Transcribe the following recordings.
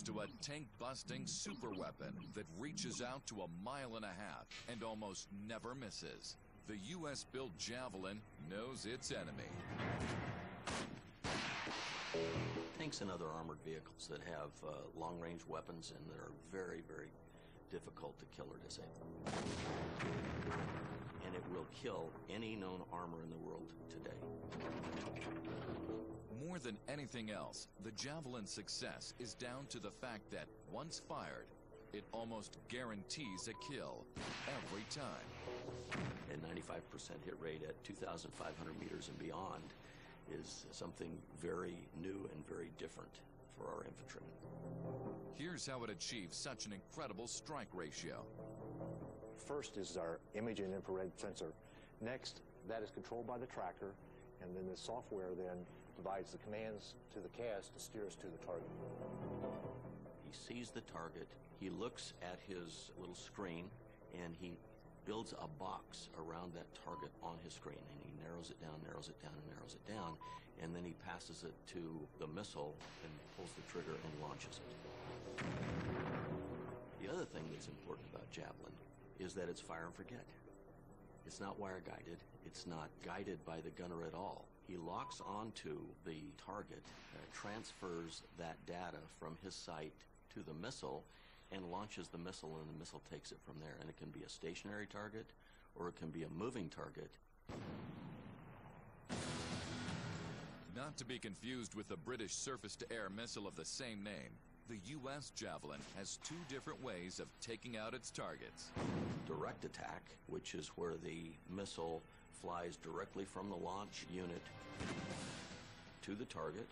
to a tank-busting superweapon that reaches out to 1.5 miles and almost never misses. The U.S.-built Javelin knows its enemy. Tanks and other armored vehicles that have long-range weapons and that are very, very difficult to kill or disable. And it will kill any known armor in the world today. More than anything else, the Javelin's success is down to the fact that once fired, it almost guarantees a kill every time. A 95% hit rate at 2,500 meters and beyond is something very new and very different for our infantrymen. Here's how it achieves such an incredible strike ratio. First is our image and infrared sensor. Next, that is controlled by the tracker, and then the software then provides the commands to the CAS to steer us to the target. He sees the target, he looks at his little screen, and he builds a box around that target on his screen, and he narrows it down, narrows it down, and narrows it down, and then he passes it to the missile and pulls the trigger and launches it. The other thing that's important about Javelin is that it's fire and forget. It's not wire guided. It's not guided by the gunner at all. He locks onto the target, transfers that data from his sight to the missile, and launches the missile, and the missile takes it from there. And it can be a stationary target, or it can be a moving target. Not to be confused with the British surface-to-air missile of the same name, the U.S. Javelin has two different ways of taking out its targets. Direct attack, which is where the missile flies directly from the launch unit to the target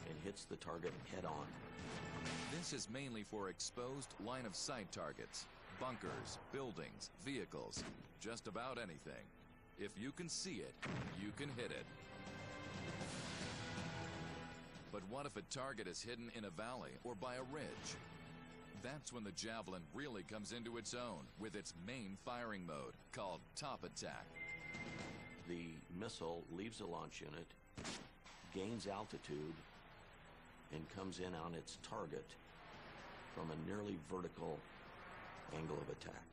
and hits the target head-on. This is mainly for exposed line-of-sight targets, bunkers, buildings, vehicles, just about anything. If you can see it, you can hit it. But what if a target is hidden in a valley or by a ridge? That's when the Javelin really comes into its own with its main firing mode, called top attack. The missile leaves the launch unit, gains altitude, and comes in on its target from a nearly vertical angle of attack.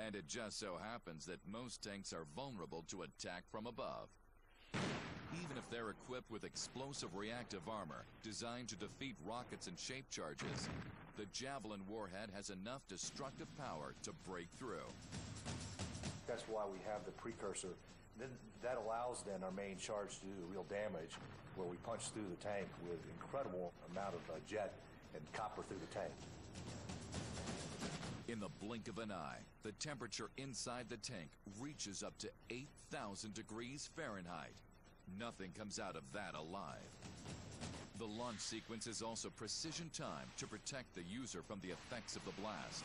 And it just so happens that most tanks are vulnerable to attack from above. Even if they're equipped with explosive reactive armor designed to defeat rockets and shape charges, the Javelin warhead has enough destructive power to break through. That's why we have the precursor. Then that allows then our main charge to do the real damage, where we punch through the tank with incredible amount of jet and copper through the tank. In the blink of an eye, the temperature inside the tank reaches up to 8,000 degrees Fahrenheit. Nothing comes out of that alive. The launch sequence is also precision timed to protect the user from the effects of the blast.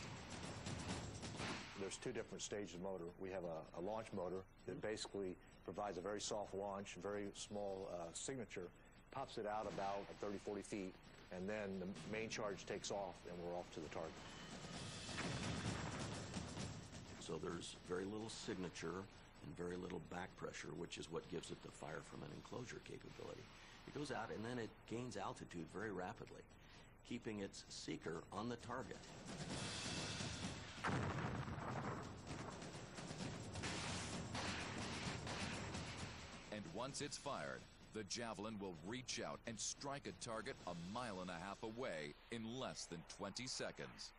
There's two different stages of motor. We have a launch motor that basically provides a very soft launch, very small signature, pops it out about 30, 40 feet, and then the main charge takes off and we're off to the target. So there's very little signature and very little back pressure, which is what gives it the fire from an enclosure capability. It goes out and then it gains altitude very rapidly, keeping its seeker on the target. And once it's fired, the Javelin will reach out and strike a target 1.5 miles away in less than 20 seconds.